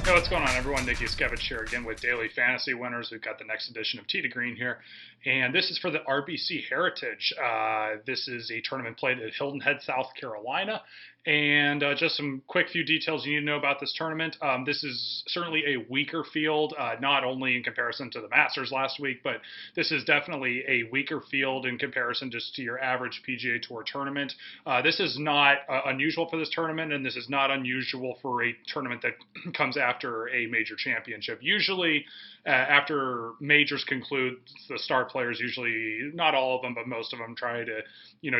Hey, what's going on, everyone? Nick Yuskevich here again with Daily Fantasy Winners. We've got the next edition of Tee to Green here, and this is for the RBC Heritage. This is a tournament played at Hilton Head, South Carolina, and just some quick few details you need to know about this tournament. This is certainly a weaker field, not only in comparison to the Masters last week, but this is definitely a weaker field in comparison just to your average PGA Tour tournament. This is not unusual for this tournament, and this is not unusual for a tournament that comes after a major championship. Usually, after majors conclude, the star players usually, not all of them, but most of them, try to,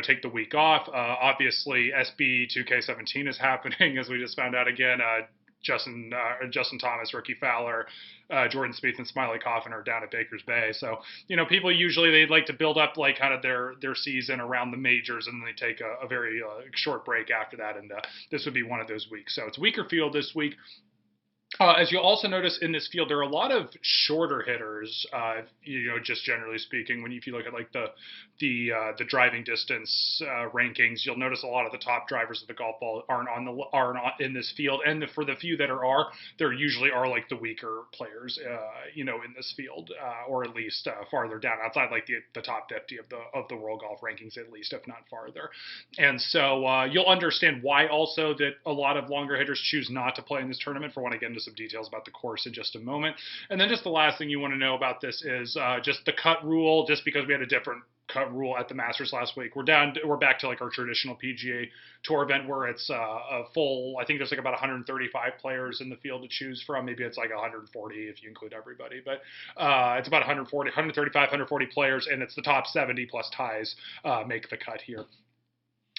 take the week off. Obviously, SB 2K17 is happening, as we just found out again. Justin Thomas, Ricky Fowler, Jordan Spieth, and Smiley Coffin are down at Baker's Bay. So, people usually, they'd like to build up like kind of their season around the majors, and then they take a very short break after that. And this would be one of those weeks. So it's a weaker field this week. As you'll also notice in this field, there are a lot of shorter hitters. Just generally speaking, if you look at like the driving distance rankings, you'll notice a lot of the top drivers of the golf ball aren't in this field. And for the few that are, there usually are like the weaker players, in this field, or at least farther down outside like the top 50 of the world golf rankings, at least, if not farther. And so you'll understand why also that a lot of longer hitters choose not to play in this tournament. For one, I get into some details about the course in just a moment. And then just the last thing you want to know about this is just the cut rule. Just because we had a different cut rule at the Masters last week, we're back to like our traditional PGA Tour event where it's a full, I think there's like about 135 players in the field to choose from. Maybe it's like 140 if you include everybody, but it's about 135, 140 players, and it's the top 70 plus ties make the cut here.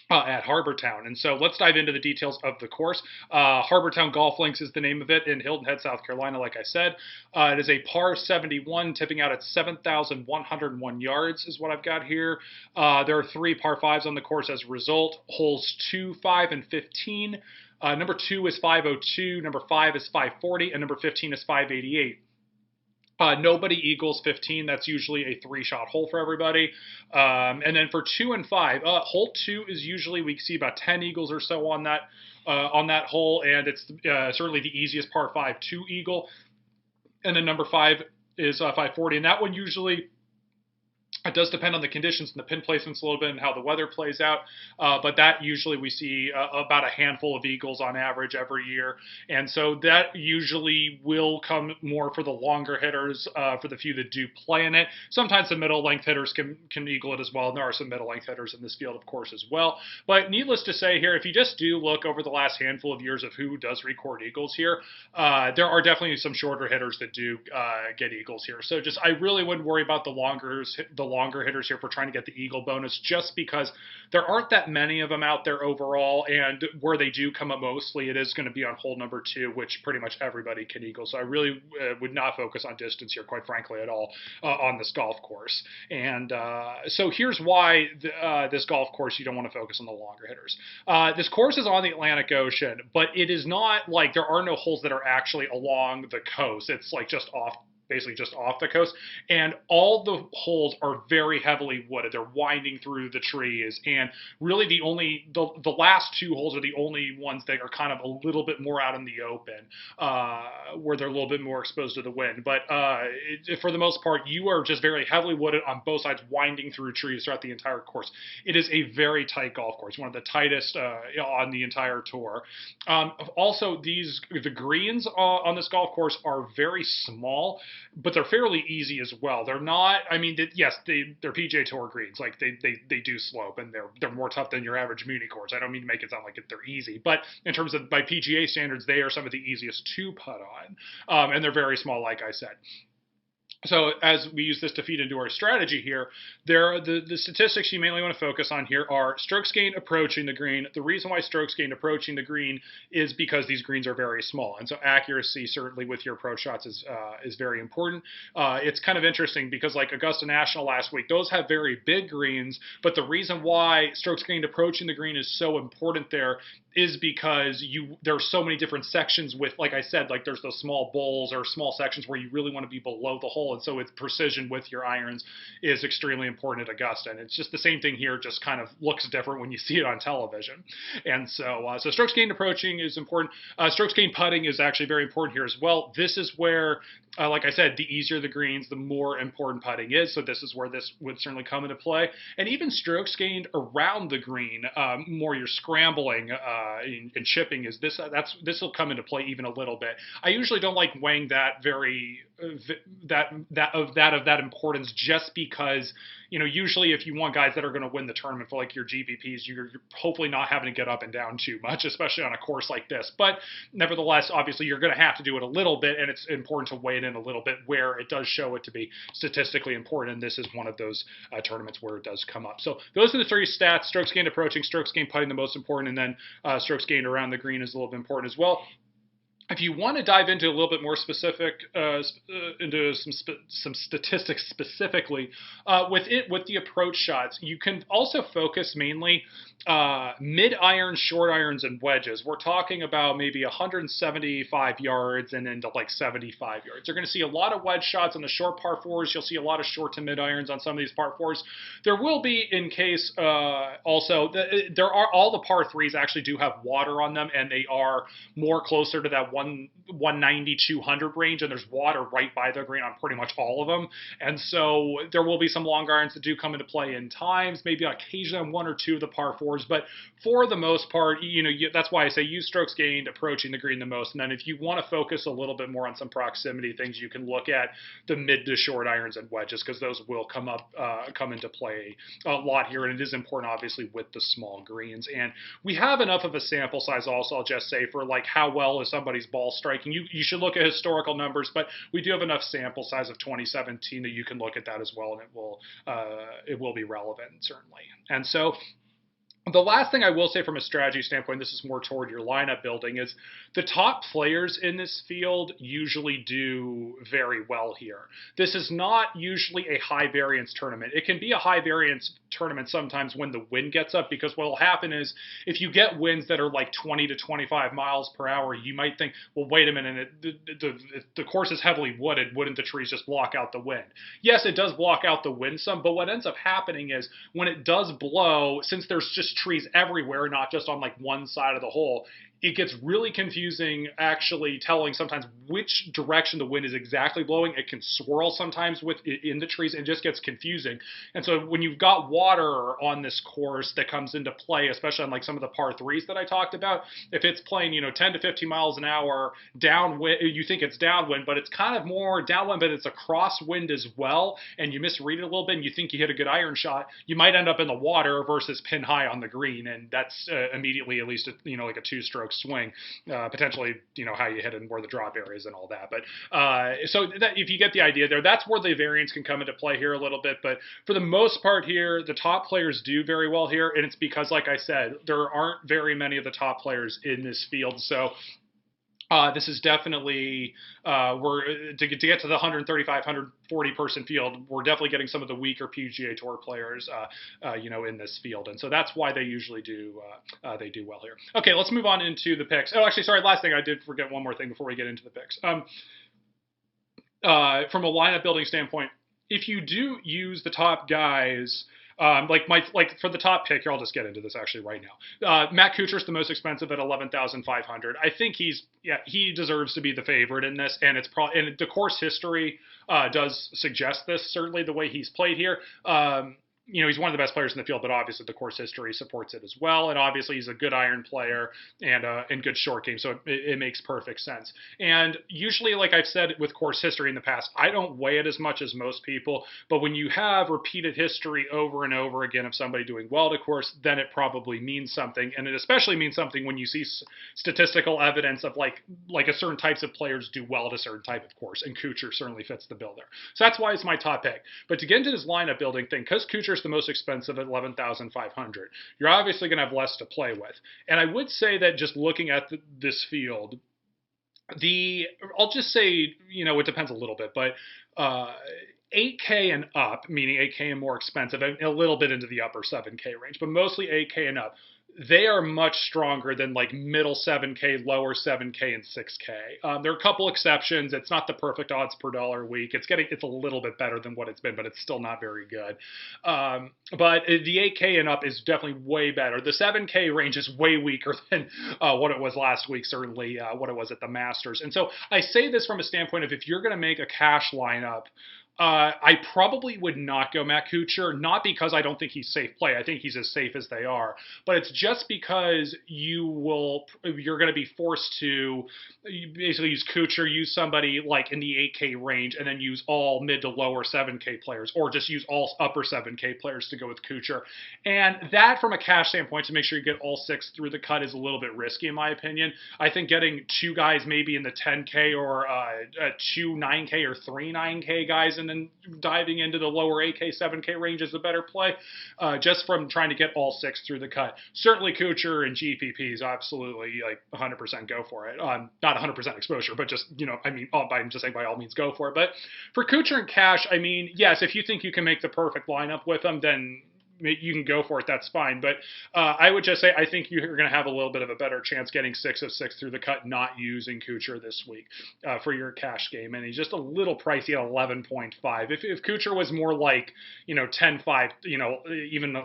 At Harbortown. And so let's dive into the details of the course. Harbortown Golf Links is the name of it in Hilton Head, South Carolina, like I said. It is a par 71, tipping out at 7,101 yards is what I've got here. There are 3 par 5s on the course as a result. Holes 2, 5, and 15. Number 2 is 502, number 5 is 540, and number 15 is 588. Nobody eagles 15. That's usually a 3-shot hole for everybody. And then for 2 and 5, hole 2 is usually, we see about 10 eagles or so on that hole, and it's certainly the easiest par 5 to eagle. And then number 5 is 540, and that one usually, it does depend on the conditions and the pin placements a little bit and how the weather plays out, but that usually we see about a handful of eagles on average every year. And so that usually will come more for the longer hitters, for the few that do play in it. Sometimes the middle-length hitters can eagle it as well, and there are some middle-length hitters in this field, of course, as well. But needless to say here, if you just do look over the last handful of years of who does record eagles here, there are definitely some shorter hitters that do get eagles here. So just, I really wouldn't worry about the longer hitters here for trying to get the eagle bonus, just because there aren't that many of them out there overall, and where they do come up mostly, it is going to be on hole number 2, which pretty much everybody can eagle. So I really would not focus on distance here, quite frankly, at all on this golf course. And so here's why this golf course, you don't want to focus on the longer hitters. This course is on the Atlantic Ocean, but it is not like there are no holes that are actually along the coast. It's like basically just off the coast, and all the holes are very heavily wooded. They're winding through the trees, and really the last 2 holes are the only ones that are kind of a little bit more out in the open, where they're a little bit more exposed to the wind. But for the most part, you are just very heavily wooded on both sides, winding through trees throughout the entire course. It is a very tight golf course, one of the tightest on the entire tour. Also, the greens on this golf course are very small, but they're fairly easy as well. They're not, yes, they're PGA Tour greens. Like they do slope, and they're more tough than your average muni course. I don't mean to make it sound like they're easy, but in terms of by PGA standards, they are some of the easiest to putt on, and they're very small, like I said. So as we use this to feed into our strategy here, the statistics you mainly want to focus on here are strokes gained approaching the green. The reason why strokes gained approaching the green is because these greens are very small, and so accuracy certainly with your approach shots is very important. It's kind of interesting because like Augusta National last week, those have very big greens, but the reason why strokes gained approaching the green is so important there is because there are so many different sections with, like I said, like there's those small bowls or small sections where you really want to be below the hole, and so its precision with your irons is extremely important at Augusta. And it's just the same thing here, just kind of looks different when you see it on television. And so strokes gained approaching is important. Strokes gained putting is actually very important here as well. This is where, like I said, the easier the greens, the more important putting is. So this is where this would certainly come into play. And even strokes gained around the green, more you're scrambling and chipping, is this will come into play even a little bit. I usually don't like weighing that very that importance, just because, you know, usually if you want guys that are going to win the tournament for like your GPPs, you're hopefully not having to get up and down too much, especially on a course like this. But nevertheless, obviously you're going to have to do it a little bit, and it's important to weigh it in a little bit where it does show it to be statistically important. And this is one of those tournaments where it does come up. So those are the three stats: strokes gained approaching, strokes gained putting the most important, and then strokes gained around the green is a little bit important as well. If you want to dive into a little bit more specific, into some statistics specifically, with the approach shots, you can also focus mainly mid irons, short irons, and wedges. We're talking about maybe 175 yards and into like 75 yards. You're going to see a lot of wedge shots on the short par fours. You'll see a lot of short to mid irons on some of these par fours. There will be, in case also, there are all the par threes actually do have water on them, and they are more closer to that 190, 200 range, and there's water right by the green on pretty much all of them. And so there will be some long irons that do come into play in times, maybe occasionally on one or two of the par fours, but for the most part, you know, that's why I say use strokes gained approaching the green the most. And then if you want to focus a little bit more on some proximity things, you can look at the mid to short irons and wedges, because those will come into play a lot here, and it is important obviously with the small greens. And we have enough of a sample size also, I'll just say, for like how well is somebody's ball striking. You should look at historical numbers, but we do have enough sample size of 2017 that you can look at that as well, and it will be relevant certainly. And so the last thing I will say from a strategy standpoint, this is more toward your lineup building, is the top players in this field usually do very well here. This is not usually a high variance tournament. It can be a high variance tournament sometimes when the wind gets up, because what will happen is if you get winds that are like 20 to 25 miles per hour, you might think, well, wait a minute, the course is heavily wooded. Wouldn't the trees just block out the wind? Yes, it does block out the wind some, but what ends up happening is when it does blow, since there's just trees everywhere, not just on like one side of the hole, it gets really confusing actually telling sometimes which direction the wind is exactly blowing. It can swirl sometimes in the trees and just gets confusing. And so when you've got water on this course that comes into play, especially on like some of the par threes that I talked about, if it's playing, 10 to 15 miles an hour downwind, you think it's downwind, but it's kind of more downwind, but it's a crosswind as well, and you misread it a little bit and you think you hit a good iron shot, you might end up in the water versus pin high on the green, and that's immediately at least like a two-stroke swing, potentially, how you hit it and where the drop areas and all that. But so that, if you get the idea there, that's where the variance can come into play here a little bit. But for the most part here, the top players do very well here, and it's because, like I said, there aren't very many of the top players in this field. So this is definitely, to get to the 135, 140 person field, we're definitely getting some of the weaker PGA Tour players, in this field. And so that's why they usually do well here. Okay, let's move on into the picks. Oh, actually, sorry, last thing, I did forget one more thing before we get into the picks. From a lineup building standpoint, if you do use the top guys, for the top pick here, I'll just get into this actually right now. Matt Kuchar's the most expensive at $11,500. I think he deserves to be the favorite in this, and and the course history does suggest this. Certainly, the way he's played here. He's one of the best players in the field, but obviously the course history supports it as well. And obviously he's a good iron player and good short game, so it makes perfect sense. And usually, like I've said with course history in the past, I don't weigh it as much as most people, but when you have repeated history over and over again of somebody doing well to course, then it probably means something. And it especially means something when you see statistical evidence of like a certain types of players do well at a certain type of course, and Kuchar certainly fits the bill there. So that's why it's my top pick. But to get into this lineup building thing, because Kuchar the most expensive at $11,500, you're obviously going to have less to play with. And I would say that just looking at this field, I'll just say, it depends a little bit, but 8K and up, meaning 8K and more expensive, and a little bit into the upper 7K range, but mostly 8K and up. they are much stronger than like middle 7K, lower 7K, and 6K. There are a couple exceptions. It's not the perfect odds per dollar week. It's a little bit better than what it's been, but it's still not very good. But the 8K and up is definitely way better. The 7K range is way weaker than what it was last week, certainly what it was at the Masters. And so I say this from a standpoint of if you're going to make a cash lineup, I probably would not go Matt Kuchar, not because I don't think he's safe play. I think he's as safe as they are, but it's just because you're going to be forced to basically use Kuchar, use somebody like in the 8K range, and then use all mid to lower 7K players, or just use all upper 7K players to go with Kuchar. And that, from a cash standpoint, to make sure you get all 6 through the cut is a little bit risky in my opinion. I think getting 2 guys maybe in the 10K or 2 9K or 3 9K guys and then diving into the lower 8K, 7K range is a better play, just from trying to get all 6 through the cut. Certainly Kuchar and GPPs, absolutely, like 100% go for it. Not 100% exposure, but just, I'm just saying by all means go for it. But for Kuchar and cash, I mean, yes, if you think you can make the perfect lineup with them, then you can go for it, that's fine. But I would just say I think you're going to have a little bit of a better chance getting 6 of 6 through the cut not using Kuchar this week for your cash game. And he's just a little pricey at 11.5. If Kuchar was more like, 10.5, even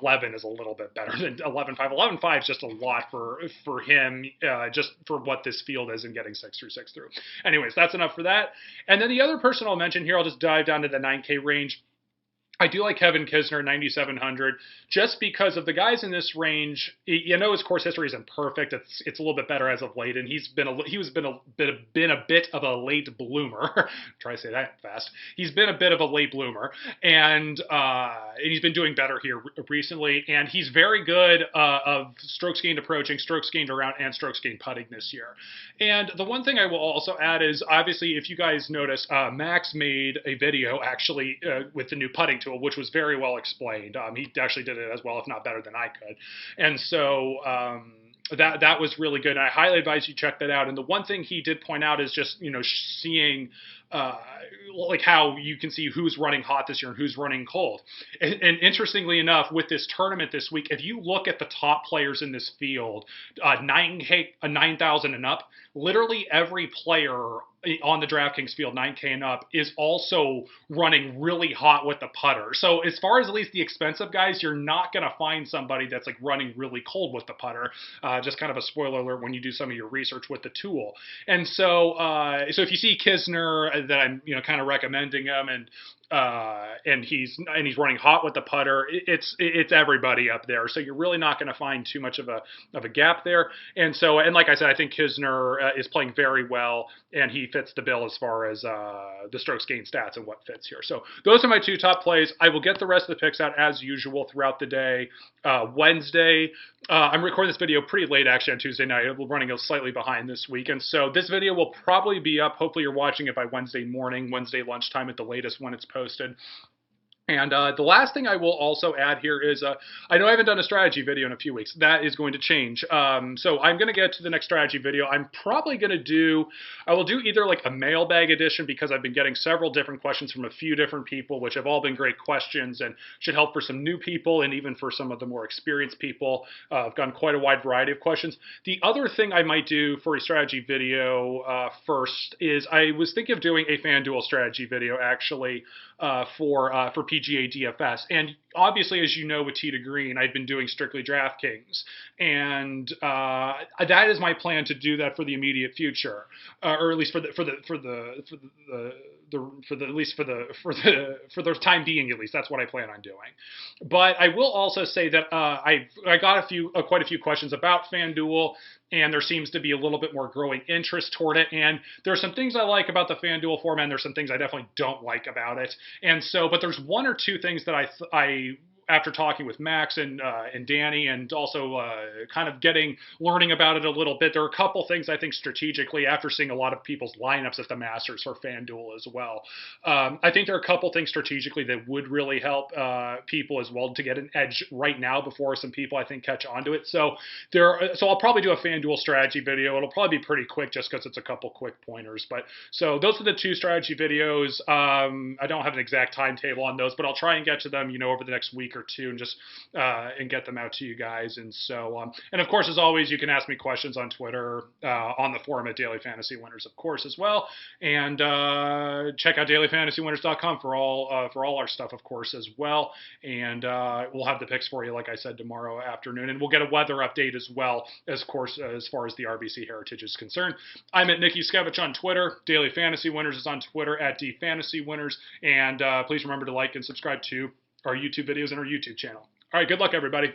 11 is a little bit better than 11.5. 11.5 is just a lot for him, just for what this field is and getting 6 through. Anyways, that's enough for that. And then the other person I'll mention here, I'll just dive down to the 9K range. I do like Kevin Kisner, 9,700, just because of the guys in this range. His course history isn't perfect. It's a little bit better as of late, and he's been a bit of a late bloomer. Try to say that fast. He's been a bit of a late bloomer, and he's been doing better here recently. And he's very good of strokes gained approaching, strokes gained around, and strokes gained putting this year. And the one thing I will also add is, obviously, if you guys noticed, Max made a video actually with the new putting tool, which was very well explained. He actually did it as well, if not better than I could. And so that was really good. And I highly advise you check that out. And the one thing he did point out is just, seeing like how you can see who's running hot this year and who's running cold. And interestingly enough, with this tournament this week, if you look at the top players in this field, 9,000 and up, literally every player on the DraftKings field, 9K and up, is also running really hot with the putter. So as far as at least the expensive guys, you're not going to find somebody that's like running really cold with the putter. Just kind of a spoiler alert when you do some of your research with the tool. And so if you see Kisner, that I'm kind of recommending him, and he's running hot with the putter, it's everybody up there. So you're really not going to find too much of a gap there. And like I said, I think Kisner is playing very well, and he fits the bill as far as the strokes gained stats and what fits here. So those are my 2 top plays. I will get the rest of the picks out as usual throughout the day. Wednesday, I'm recording this video pretty late actually on Tuesday night. We're running slightly behind this week, and so this video will probably be up. Hopefully you're watching it by Wednesday morning, Wednesday lunchtime at the latest when it's posted. And the last thing I will also add here is, I know I haven't done a strategy video in a few weeks. That is going to change. So I'm going to get to the next strategy video. I'm probably going to I will do either like a mailbag edition, because I've been getting several different questions from a few different people, which have all been great questions and should help for some new people and even for some of the more experienced people. I've gotten quite a wide variety of questions. The other thing I might do for a strategy video first is I was thinking of doing a FanDuel strategy video actually for PGA DFS. And obviously, as you know, with Tee to Green, I've been doing strictly DraftKings, and that is my plan to do that for the immediate future, or at least for the time being, at least that's what I plan on doing. But I will also say that I got quite a few questions about FanDuel, and there seems to be a little bit more growing interest toward it. And there are some things I like about the FanDuel format, and there's some things I definitely don't like about it. And so, but there's 1 or 2 things that I after talking with Max and Danny, and also kind of learning about it a little bit, there are a couple things I think strategically, after seeing a lot of people's lineups at the Masters for FanDuel as well. I think there are a couple things strategically that would really help people as well to get an edge right now before some people I think catch on to it. So I'll probably do a FanDuel strategy video. It'll probably be pretty quick just because it's a couple quick pointers. But so those are the 2 strategy videos. I don't have an exact timetable on those, but I'll try and get to them, over the next week or or two and just and get them out to you guys. And so, and of course, as always, you can ask me questions on Twitter, on the forum at Daily Fantasy Winners, of course, as well. And check out DailyFantasyWinners.com for all our stuff, of course, as well. And we'll have the picks for you, like I said, tomorrow afternoon, and we'll get a weather update as well, as course as far as the RBC Heritage is concerned. I'm at Nicky Skevich on Twitter. Daily Fantasy Winners is on Twitter at DFantasyWinners. And please remember to like and subscribe to our YouTube videos and our YouTube channel. All right, good luck, everybody.